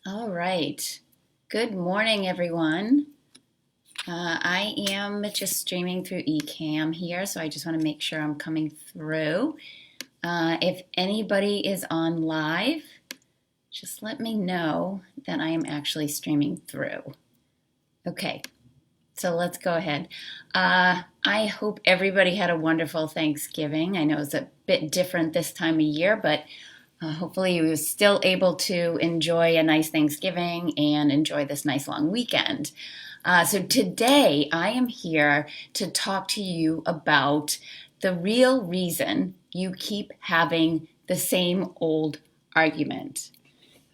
All right. Good morning, everyone. I am just streaming through Ecamm here, so I just want to make sure I'm coming through. If anybody is on live, just let me know that I am actually streaming through. Okay, so let's go ahead. I hope everybody had a wonderful Thanksgiving. I know it's a bit different this time of year, but hopefully you were still able to enjoy a nice Thanksgiving and enjoy this nice long weekend. So today I am here to talk to you about the real reason you keep having the same old argument.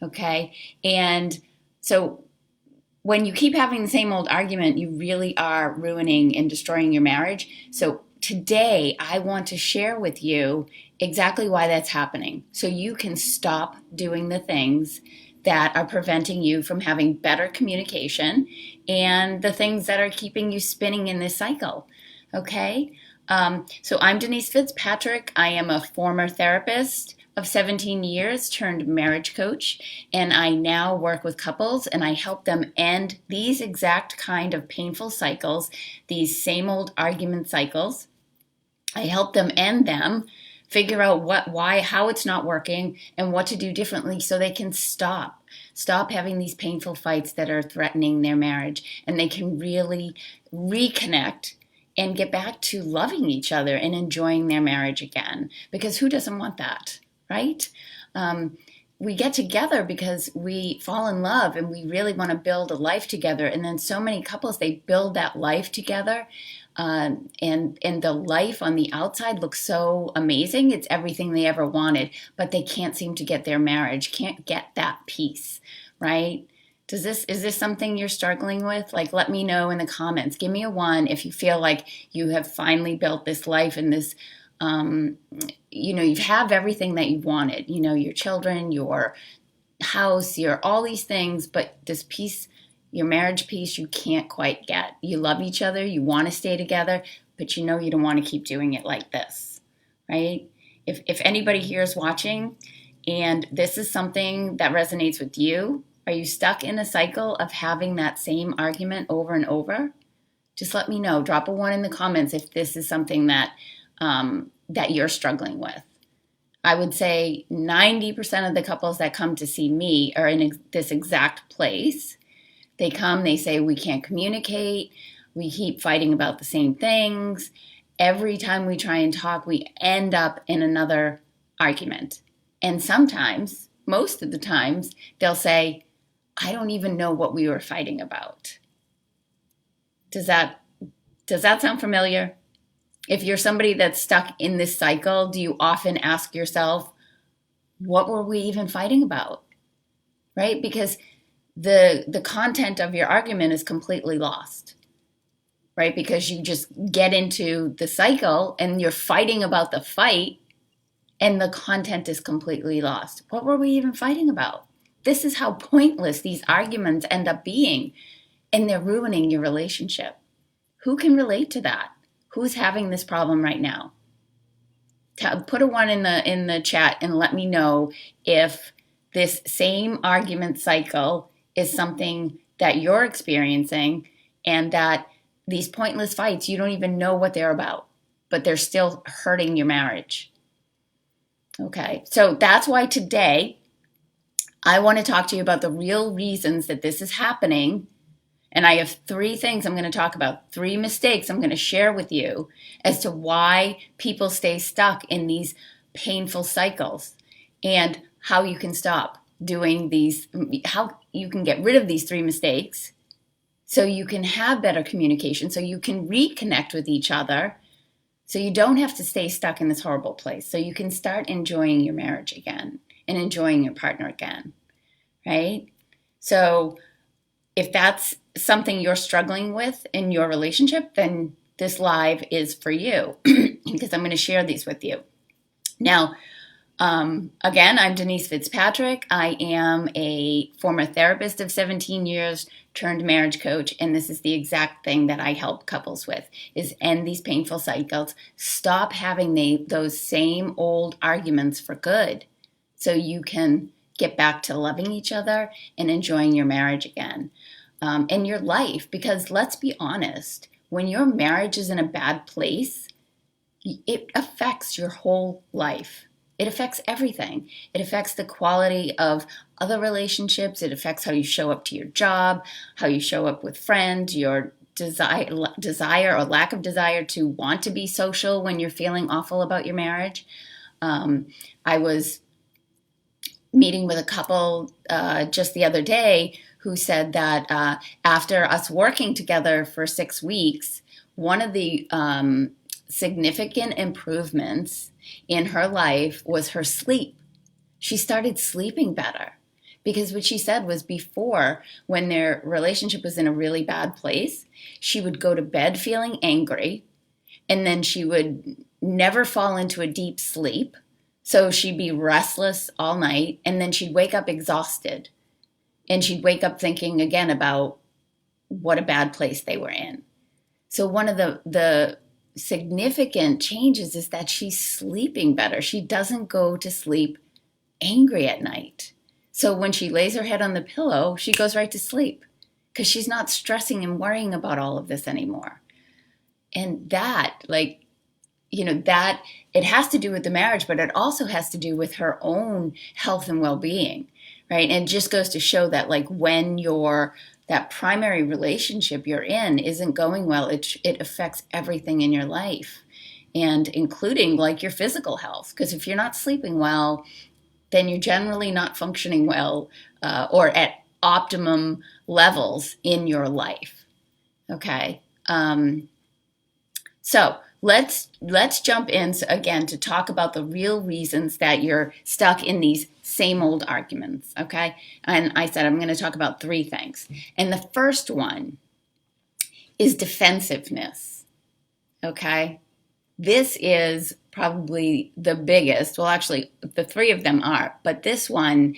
Okay? And so when you keep having the same old argument, you really are ruining and destroying your marriage. So today, I want to share with you exactly why that's happening so you can stop doing the things that are preventing you from having better communication and the things that are keeping you spinning in this cycle. Okay? So I'm Denise Fitzpatrick. I am a former therapist of 17 years turned marriage coach, and I now work with couples and I help them end these exact kind of painful cycles, these same old argument cycles. I help them end them, figure out why, how it's not working, and what to do differently so they can stop having these painful fights that are threatening their marriage, and they can really reconnect and get back to loving each other and enjoying their marriage again. Because who doesn't want that, right? We get together because we fall in love and we really want to build a life together. And then so many couples, they build that life together. And the life on the outside looks so amazing. It's everything they ever wanted, but they can't seem to get their marriage, can't get that peace, right? Is this something you're struggling with? Like, let me know in the comments. Give me a 1 if you feel like you have finally built this life and this, you have everything that you wanted. Your children, your house, your all these things, but this peace, your marriage piece, you can't quite get. You love each other, you want to stay together, but you don't want to keep doing it like this, right? If anybody here is watching and this is something that resonates with you, are you stuck in a cycle of having that same argument over and over? Just let me know. Drop a 1 in the comments if this is something that that you're struggling with. I would say 90% of the couples that come to see me are in this exact place. They come, they say, we can't communicate. We keep fighting about the same things. Every time we try and talk, we end up in another argument. And sometimes, most of the times, they'll say, I don't even know what we were fighting about. Does that sound familiar? If you're somebody that's stuck in this cycle, do you often ask yourself, what were we even fighting about? Right? Because the content of your argument is completely lost, right? Because you just get into the cycle and you're fighting about the fight and the content is completely lost. What were we even fighting about? This is how pointless these arguments end up being, and they're ruining your relationship. Who can relate to that? Who's having this problem right now? Put a 1 in the chat and let me know if this same argument cycle is something that you're experiencing and that these pointless fights, you don't even know what they're about, but they're still hurting your marriage. Okay, so that's why today I want to talk to you about the real reasons that this is happening. And I have 3 things I'm going to talk about, 3 mistakes I'm going to share with you as to why people stay stuck in these painful cycles and how you can stop doing these, how you can get rid of these 3 mistakes so you can have better communication, so you can reconnect with each other, so you don't have to stay stuck in this horrible place, so you can start enjoying your marriage again and enjoying your partner again, right? So if that's something you're struggling with in your relationship, then this live is for you because I'm going to share these with you. Now, again, I'm Denise Fitzpatrick. I am a former therapist of 17 years turned marriage coach, and this is the exact thing that I help couples with, is end these painful cycles, stop having those same old arguments for good so you can get back to loving each other and enjoying your marriage again, and your life. Because let's be honest, when your marriage is in a bad place, it affects your whole life. It affects everything. It affects the quality of other relationships. It affects how you show up to your job, how you show up with friends, your desire or lack of desire to want to be social when you're feeling awful about your marriage. I was meeting with a couple just the other day who said that after us working together for 6 weeks, one of the significant improvements in her life was her sleep. She started sleeping better, because what she said was before, when their relationship was in a really bad place, she would go to bed feeling angry, and then she would never fall into a deep sleep. So she'd be restless all night, and then she'd wake up exhausted, and she'd wake up thinking again about what a bad place they were in. So one of the significant changes is that she's sleeping better. She doesn't go to sleep angry at night. So when she lays her head on the pillow, she goes right to sleep because she's not stressing and worrying about all of this anymore. And that, like, that it has to do with the marriage, but it also has to do with her own health and well-being, right? And it just goes to show that, like, when that primary relationship you're in isn't going well, it affects everything in your life, and including like your physical health. Because if you're not sleeping well, then you're generally not functioning well or at optimum levels in your life. Okay. So let's jump in again to talk about the real reasons that you're stuck in these same old arguments, okay? And I said I'm going to talk about 3 things. And the first one is defensiveness, okay? This is probably the biggest. Well, actually, the 3 of them are, but this one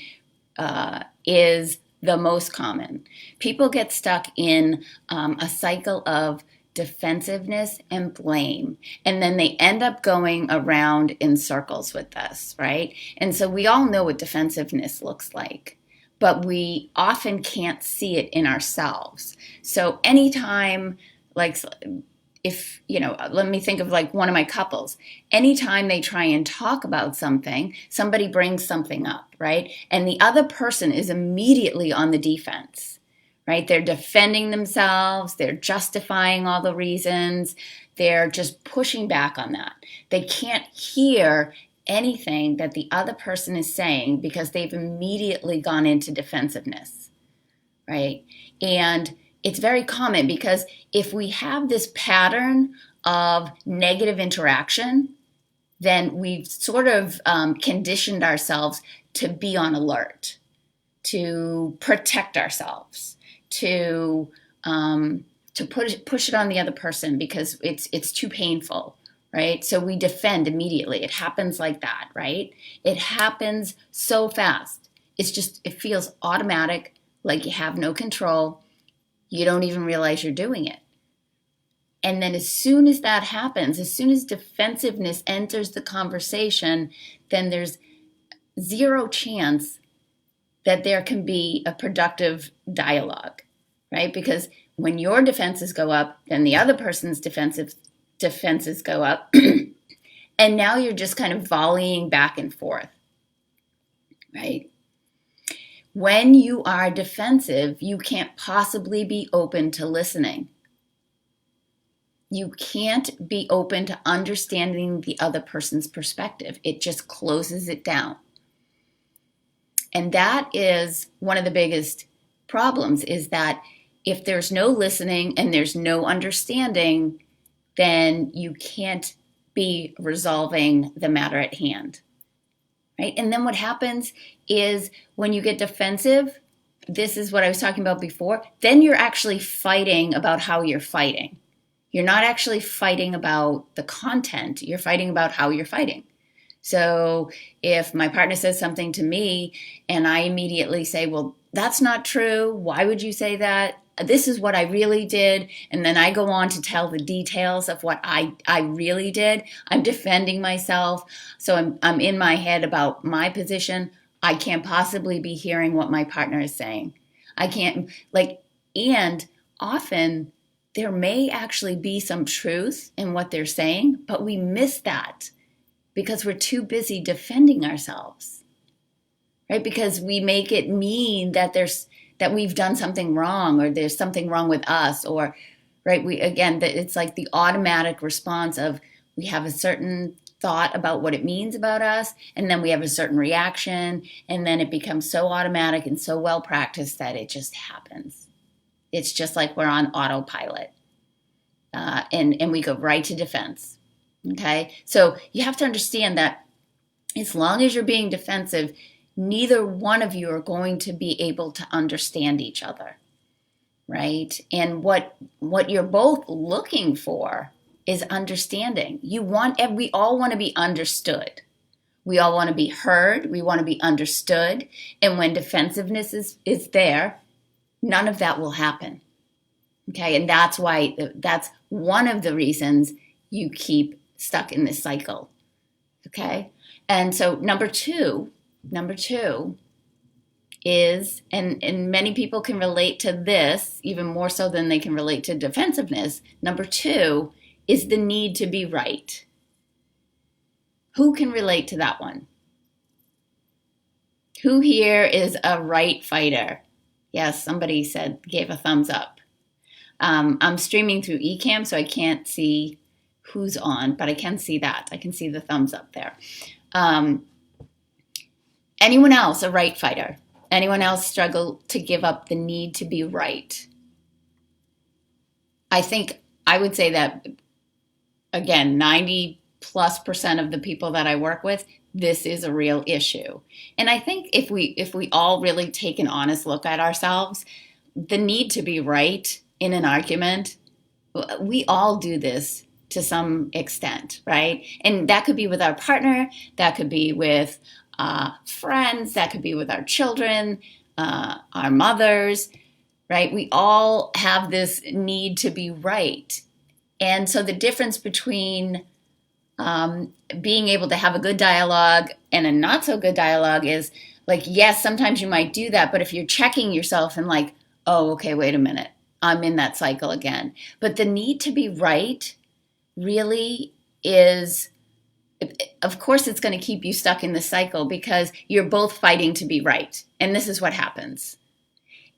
is the most common. People get stuck in a cycle of defensiveness and blame, and then they end up going around in circles with this, right? And so we all know what defensiveness looks like, but we often can't see it in ourselves. So anytime, like, if, let me think of like one of my couples, anytime they try and talk about something, somebody brings something up, right? And the other person is immediately on the defense. Right? They're defending themselves. They're justifying all the reasons. They're just pushing back on that. They can't hear anything that the other person is saying because they've immediately gone into defensiveness, right? And it's very common because if we have this pattern of negative interaction, then we've sort of conditioned ourselves to be on alert, to protect ourselves, to push it on the other person because it's too painful, right? So we defend immediately. It happens like that, right? It happens so fast. It feels automatic, like you have no control. You don't even realize you're doing it. And then as soon as that happens, as soon as defensiveness enters the conversation, then there's zero chance that there can be a productive dialogue, right? Because when your defenses go up, then the other person's defenses go up. And now you're just kind of volleying back and forth, right? When you are defensive, you can't possibly be open to listening. You can't be open to understanding the other person's perspective. It just closes it down. And that is one of the biggest problems, is that if there's no listening and there's no understanding, then you can't be resolving the matter at hand, right? And then what happens is when you get defensive, this is what I was talking about before, then you're actually fighting about how you're fighting. You're not actually fighting about the content, you're fighting about how you're fighting. So if my partner says something to me and I immediately say, well, that's not true. Why would you say that? This is what I really did. And then I go on to tell the details of what I really did. I'm defending myself. So I'm in my head about my position. I can't possibly be hearing what my partner is saying. I can't, like, and often there may actually be some truth in what they're saying, but we miss that because we're too busy defending ourselves, right? Because we make it mean that we've done something wrong, or there's something wrong with us, or right, it's like the automatic response of, we have a certain thought about what it means about us, and then we have a certain reaction, and then it becomes so automatic and so well practiced that it just happens. It's just like we're on autopilot, and we go right to defense. Okay, so you have to understand that as long as you're being defensive, neither one of you are going to be able to understand each other, right? And what you're both looking for is understanding. We all want to be understood. We all want to be heard. We want to be understood. And when defensiveness is there, none of that will happen. Okay, and that's one of the reasons you keep stuck in this cycle. Okay, and so number two is, and many people can relate to this even more so than they can relate to defensiveness. Number two is the need to be right. Who can relate to that one? Who here is a right fighter? Yes, somebody gave a thumbs up. I'm streaming through Ecamm, so I can't see who's on, but I can see that. I can see the thumbs up there. Anyone else a right fighter? Anyone else struggle to give up the need to be right? I think I would say that, again, 90+% of the people that I work with, this is a real issue. And I think if we all really take an honest look at ourselves, the need to be right in an argument, we all do this to some extent, right? And that could be with our partner, that could be with friends, that could be with our children, our mothers, right? We all have this need to be right. And so the difference between being able to have a good dialogue and a not so good dialogue is, like, yes, sometimes you might do that, but if you're checking yourself and like, oh, okay, wait a minute, I'm in that cycle again. But the need to be right really is, of course, it's going to keep you stuck in the cycle because you're both fighting to be right. And this is what happens.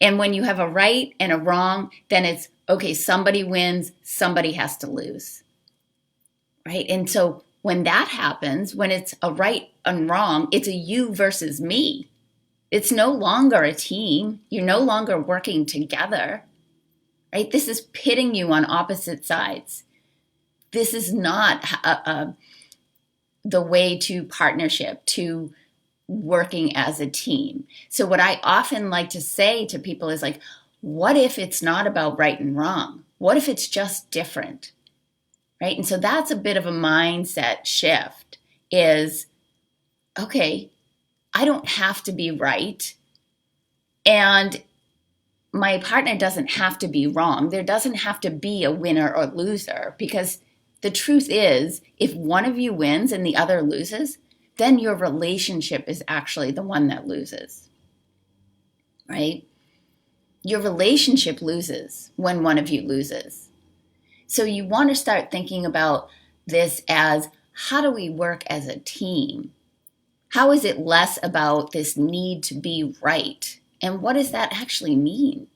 And when you have a right and a wrong, then it's, okay, somebody wins, somebody has to lose, right? And so when that happens, when it's a right and wrong, it's a you versus me. It's no longer a team. You're no longer working together, right? This is pitting you on opposite sides. This is not the way to partnership, to working as a team. So what I often like to say to people is like, what if it's not about right and wrong? What if it's just different, right? And so that's a bit of a mindset shift is, okay, I don't have to be right. And my partner doesn't have to be wrong. There doesn't have to be a winner or loser, because the truth is, if one of you wins and the other loses, then your relationship is actually the one that loses, right? Your relationship loses when one of you loses. So you want to start thinking about this as, how do we work as a team? How is it less about this need to be right? And what does that actually mean?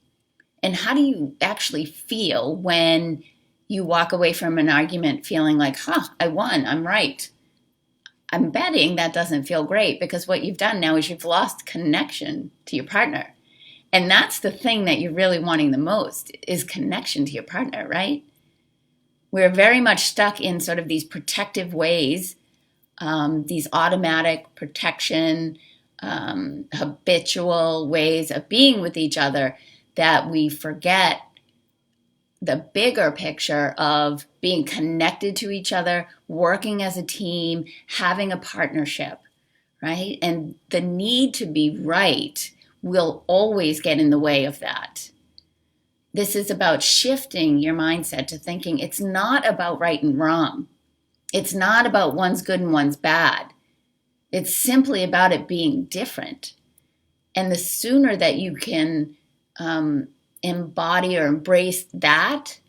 And how do you actually feel when you walk away from an argument feeling like, I won, I'm right? I'm betting that doesn't feel great, because what you've done now is you've lost connection to your partner. And that's the thing that you're really wanting the most, is connection to your partner, right? We're very much stuck in sort of these protective ways, these automatic protection, habitual ways of being with each other, that we forget the bigger picture of being connected to each other, working as a team, having a partnership, right? And the need to be right will always get in the way of that. This is about shifting your mindset to thinking it's not about right and wrong. It's not about one's good and one's bad. It's simply about it being different. And the sooner that you can embody or embrace that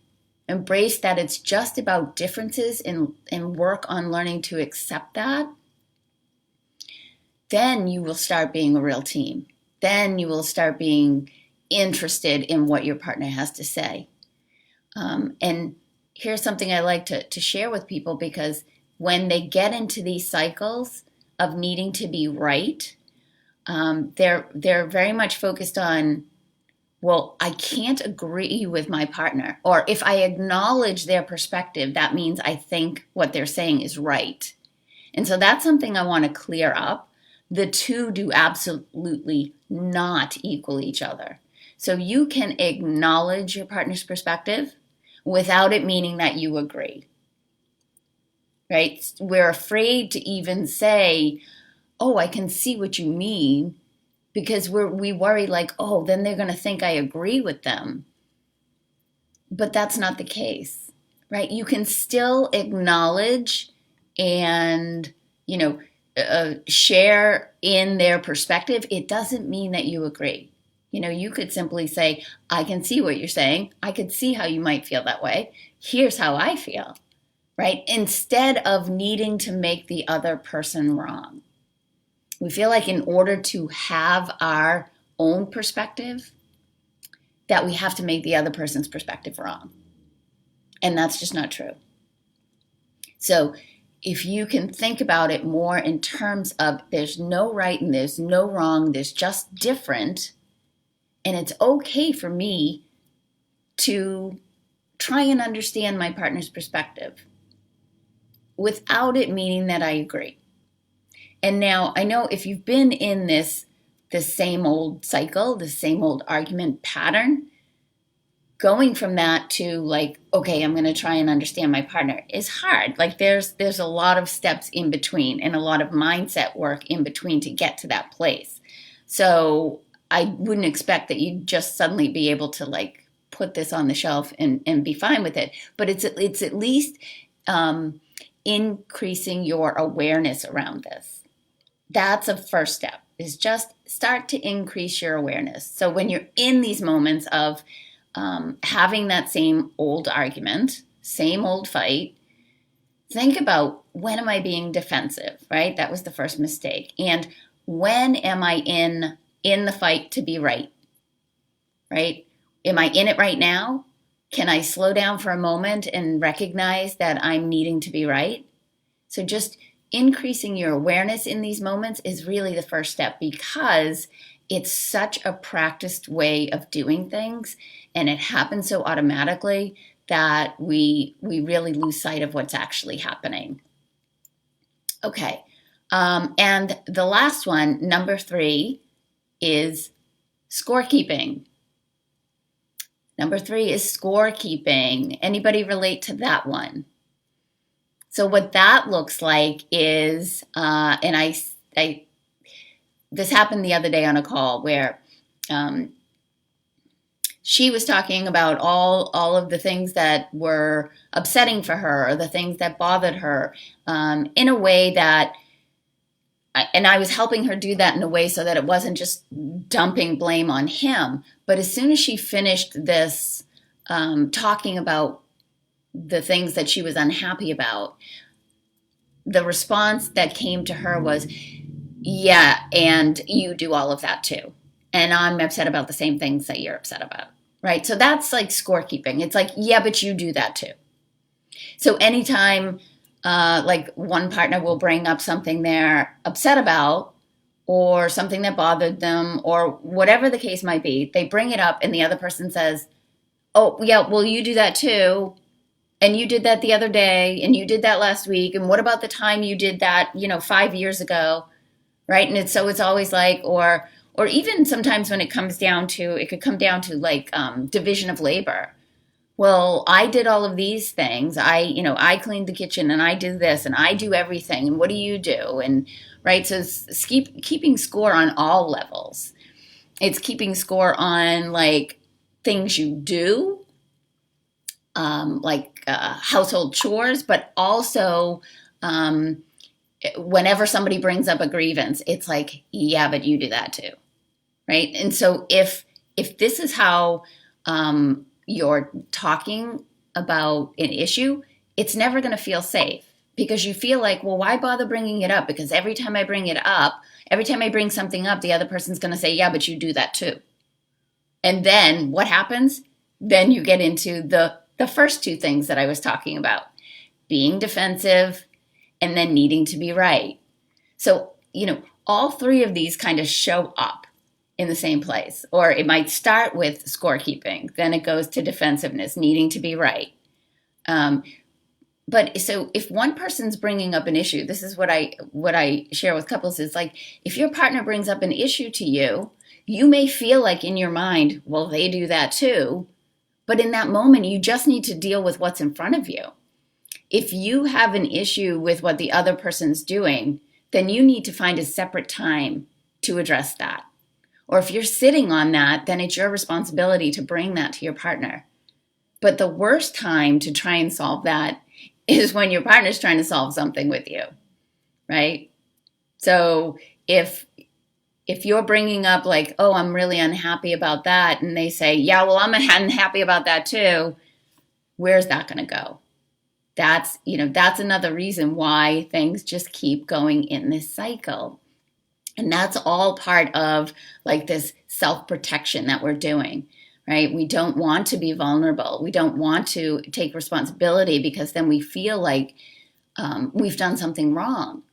it's just about differences and work on learning to accept that, then you will start being a real team. Then you will start being interested in what your partner has to say. And here's something I like to share with people, because when they get into these cycles of needing to be right, they're very much focused on, well, I can't agree with my partner. Or if I acknowledge their perspective, that means I think what they're saying is right. And so that's something I want to clear up. The two do absolutely not equal each other. So you can acknowledge your partner's perspective without it meaning that you agree. Right? We're afraid to even say, oh, I can see what you mean, because we worry like, oh, then they're going to think I agree with them. But that's not the case, right? You can still acknowledge and, share in their perspective. It doesn't mean that you agree. You could simply say, I can see what you're saying. I could see how you might feel that way. Here's how I feel, right? Instead of needing to make the other person wrong. We feel like in order to have our own perspective, that we have to make the other person's perspective wrong. And that's just not true. So if you can think about it more in terms of there's no right and there's no wrong, there's just different, and it's okay for me to try and understand my partner's perspective without it meaning that I agree. And now I know if you've been in this same old cycle, the same old argument pattern, going from that to like, okay, I'm going to try and understand my partner is hard. Like there's a lot of steps in between and a lot of mindset work in between to get to that place. So I wouldn't expect that you'd just suddenly be able to like put this on the shelf and be fine with it. But it's at least increasing your awareness around this. That's a first step, is just start to increase your awareness. So when you're in these moments of having that same old argument, same old fight, think about, when am I being defensive, right? That was the first mistake. And when am I in the fight to be right? Right? Am I in it right now? Can I slow down for a moment and recognize that I'm needing to be right? So just increasing your awareness in these moments is really the first step, because it's such a practiced way of doing things and it happens so automatically that we really lose sight of what's actually happening. Okay. And the last one, number 3, is scorekeeping. Number 3 is scorekeeping. Anybody relate to that one? So what that looks like is, and this happened the other day on a call where she was talking about all of the things that were upsetting for her, or the things that bothered her, in a way that, and I was helping her do that in a way so that it wasn't just dumping blame on him. But as soon as she finished this, talking about the things that she was unhappy about, the response that came to her was, yeah, and you do all of that too. And I'm upset about the same things that you're upset about, right? So that's like scorekeeping. It's like, yeah, but you do that too. So anytime like one partner will bring up something they're upset about, or something that bothered them, or whatever the case might be, they bring it up and the other person says, oh, yeah, well, you do that too. And you did that the other day, and you did that last week. And what about the time you did that, 5 years ago, right? And it's always like, or even sometimes when it could come down to like division of labor. Well, I did all of these things. I cleaned the kitchen, and I did this, and I do everything. And what do you do? And right, so it's keeping score on all levels. It's keeping score on like things you do, like household chores, but also whenever somebody brings up a grievance, it's like, yeah, but you do that too, right? And so if this is how you're talking about an issue, it's never going to feel safe because you feel like, well, why bother bringing it up? Because every time I bring it up, every time I bring something up, the other person's going to say, yeah, but you do that too. And then what happens? Then you get into the first two things that I was talking about, being defensive and then needing to be right. So, all three of these kind of show up in the same place. Or it might start with scorekeeping, then it goes to defensiveness, needing to be right. But so if one person's bringing up an issue, this is what I share with couples is like, if your partner brings up an issue to you, you may feel like in your mind, well, they do that too. But in that moment, you just need to deal with what's in front of you. If you have an issue with what the other person's doing, then you need to find a separate time to address that. Or if you're sitting on that, then it's your responsibility to bring that to your partner. But the worst time to try and solve that is when your partner's trying to solve something with you, right? So if you're bringing up like, oh, I'm really unhappy about that, and they say, yeah, well, I'm unhappy about that too, where's that going to go? That's another reason why things just keep going in this cycle. And that's all part of like this self-protection that we're doing, right? We don't want to be vulnerable. We don't want to take responsibility because then we feel like we've done something wrong.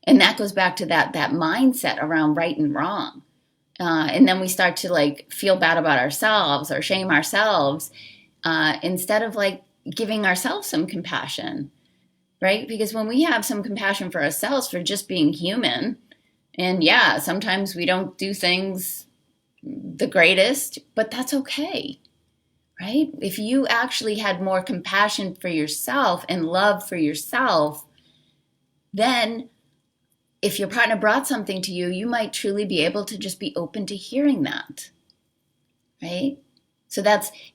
And that goes back to that mindset around right and wrong. And then we start to like feel bad about ourselves or shame ourselves instead of like giving ourselves some compassion, right? Because when we have some compassion for ourselves for just being human, and yeah, sometimes we don't do things the greatest, but that's okay, right? If you actually had more compassion for yourself and love for yourself, then if your partner brought something to you, you might truly be able to just be open to hearing that, right? So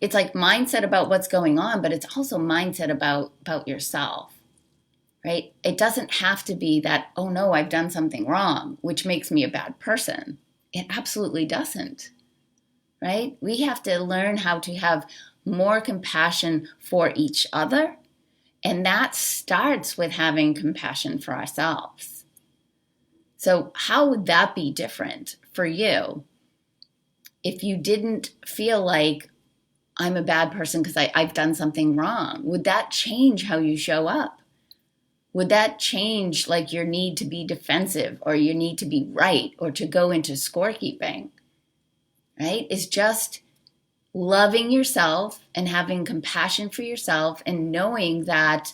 it's like mindset about what's going on, but it's also mindset about yourself, right? It doesn't have to be that, oh no, I've done something wrong, which makes me a bad person. It absolutely doesn't, right? We have to learn how to have more compassion for each other. And that starts with having compassion for ourselves. So how would that be different for you if you didn't feel like I'm a bad person because I've done something wrong? Would that change how you show up? Would that change like your need to be defensive or your need to be right or to go into scorekeeping, right? It's just loving yourself and having compassion for yourself and knowing that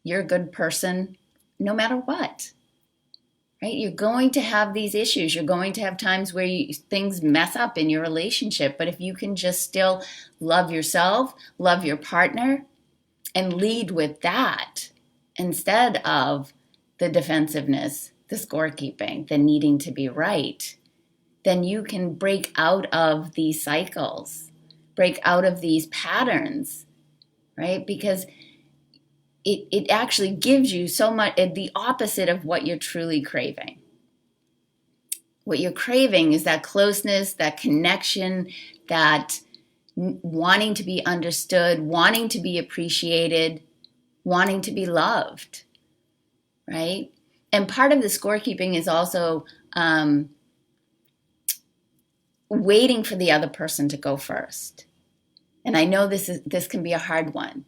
you're a good person no matter what. Right? You're going to have these issues. You're going to have times where things mess up in your relationship. But if you can just still love yourself, love your partner, and lead with that instead of the defensiveness, the scorekeeping, the needing to be right, then you can break out of these cycles, break out of these patterns, right? Because it actually gives you so much, the opposite of what you're truly craving. What you're craving is that closeness, that connection, that wanting to be understood, wanting to be appreciated, wanting to be loved, right? And part of the scorekeeping is also waiting for the other person to go first. And I know this can be a hard one,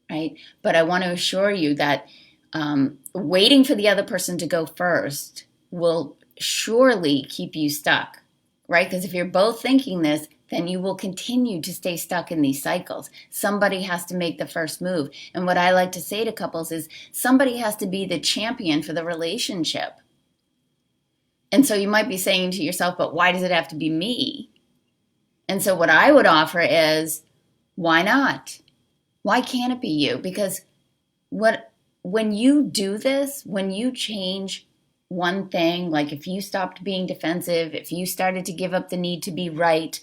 right? But I want to assure you that waiting for the other person to go first will surely keep you stuck, right? Because if you're both thinking this, then you will continue to stay stuck in these cycles. Somebody has to make the first move. And what I like to say to couples is somebody has to be the champion for the relationship. And so you might be saying to yourself, but why does it have to be me? And so what I would offer is, why not? Why can't it be you? Because when you do this, when you change one thing, like if you stopped being defensive, if you started to give up the need to be right,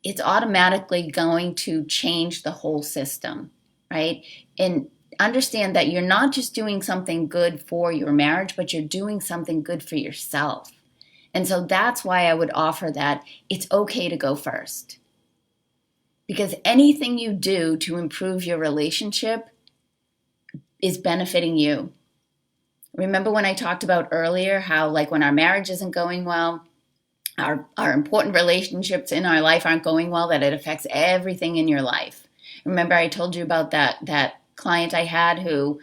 it's automatically going to change the whole system, right? And understand that you're not just doing something good for your marriage, but you're doing something good for yourself. And so that's why I would offer that it's okay to go first. Because anything you do to improve your relationship is benefiting you. Remember when I talked about earlier how, like, when our marriage isn't going well, our important relationships in our life aren't going well, that it affects everything in your life. Remember I told you about that client I had who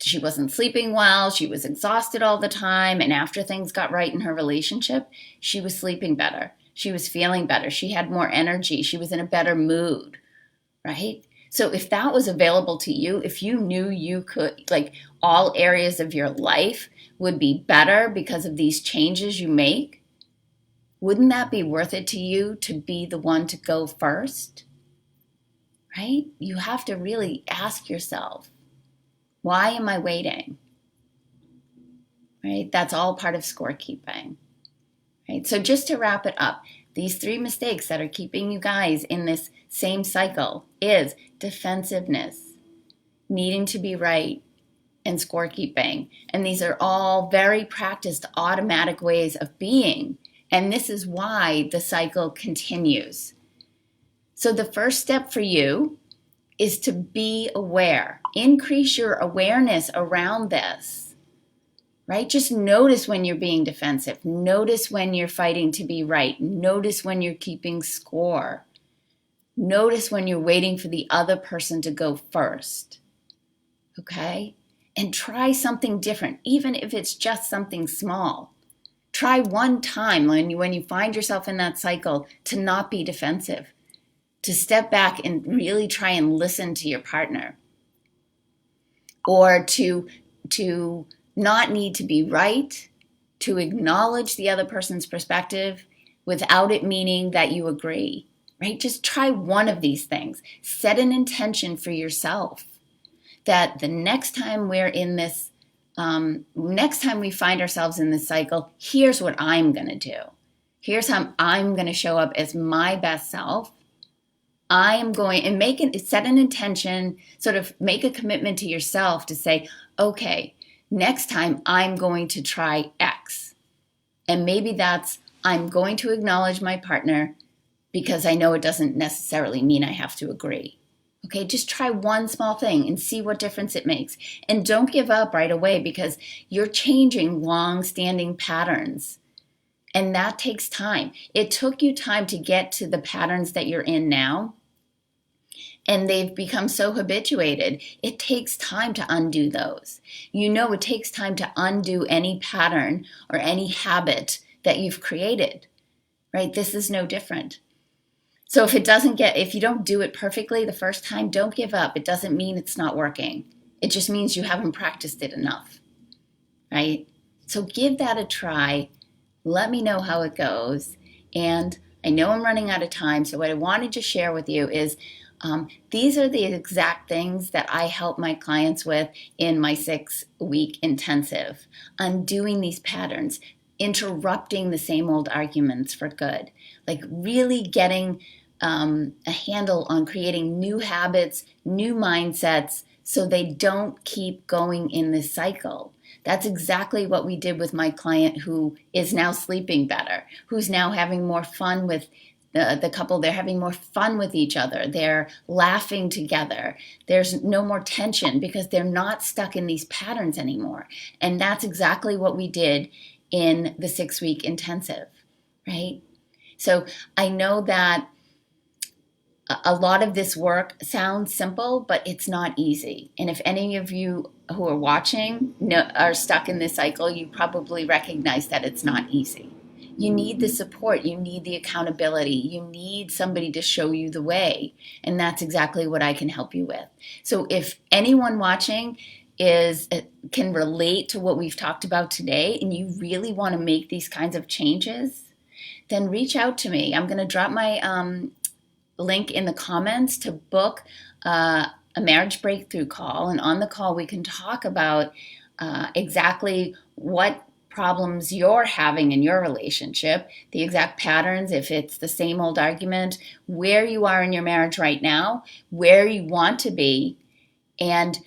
she wasn't sleeping well, she was exhausted all the time, and after things got right in her relationship, she was sleeping better, she was feeling better, she had more energy, she was in a better mood, right? So if that was available to you, if you knew you could, like, all areas of your life would be better because of these changes you make, wouldn't that be worth it to you to be the one to go first? Right? You have to really ask yourself, why am I waiting? Right? That's all part of scorekeeping. Right? So just to wrap it up, these 3 mistakes that are keeping you guys in this same cycle is defensiveness, needing to be right, and scorekeeping. And these are all very practiced automatic ways of being. And this is why the cycle continues. So the first step for you is to be aware. Increase your awareness around this, right? Just notice when you're being defensive. Notice when you're fighting to be right. Notice when you're keeping score. Notice when you're waiting for the other person to go first, okay? And try something different, even if it's just something small. Try one time when you find yourself in that cycle to not be defensive, to step back and really try and listen to your partner, or to not need to be right, to acknowledge the other person's perspective without it meaning that you agree, right? Just try one of these things. Set an intention for yourself that the next time we're in this, next time we find ourselves in this cycle, here's what I'm going to do. Here's how I'm going to show up as my best self. I am going and set an intention, sort of make a commitment to yourself to say, okay, next time I'm going to try X. And maybe that's, I'm going to acknowledge my partner because I know it doesn't necessarily mean I have to agree. Okay, just try one small thing and see what difference it makes. And don't give up right away because you're changing long-standing patterns. And that takes time. It took you time to get to the patterns that you're in now. And they've become so habituated. It takes time to undo those. You know, it takes time to undo any pattern or any habit that you've created, right? This is no different. So if you don't do it perfectly the first time, don't give up. It doesn't mean it's not working. It just means you haven't practiced it enough, right? So give that a try. Let me know how it goes. And I know I'm running out of time, so what I wanted to share with you is these are the exact things that I help my clients with in my 6-week intensive. Undoing these patterns, interrupting the same old arguments for good, like really getting a handle on creating new habits, new mindsets, so they don't keep going in this cycle. That's exactly what we did with my client who is now sleeping better, who's now having more fun with the couple. They're having more fun with each other. They're laughing together. There's no more tension because they're not stuck in these patterns anymore. And that's exactly what we did in the 6-week intensive, right? So I know that a lot of this work sounds simple, but it's not easy. And if any of you who are watching are stuck in this cycle, you probably recognize that it's not easy. You need the support. You need the accountability. You need somebody to show you the way. And that's exactly what I can help you with. So if anyone watching can relate to what we've talked about today and you really want to make these kinds of changes, then reach out to me. I'm going to drop my link in the comments to book a marriage breakthrough call. And on the call, we can talk about exactly what problems you're having in your relationship, the exact patterns, if it's the same old argument, where you are in your marriage right now, where you want to be, And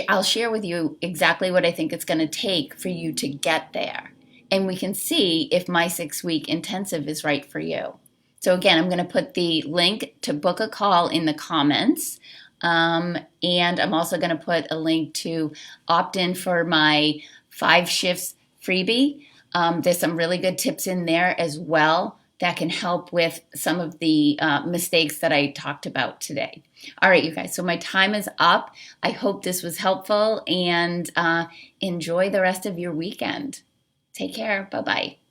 I'll share with you exactly what I think it's going to take for you to get there. And we can see if my 6-week intensive is right for you. So again, I'm going to put the link to book a call in the comments. And I'm also going to put a link to opt in for my 5 shifts freebie. There's some really good tips in there as well that can help with some of the mistakes that I talked about today. All right, you guys, so my time is up. I hope this was helpful, and enjoy the rest of your weekend. Take care. Bye-bye.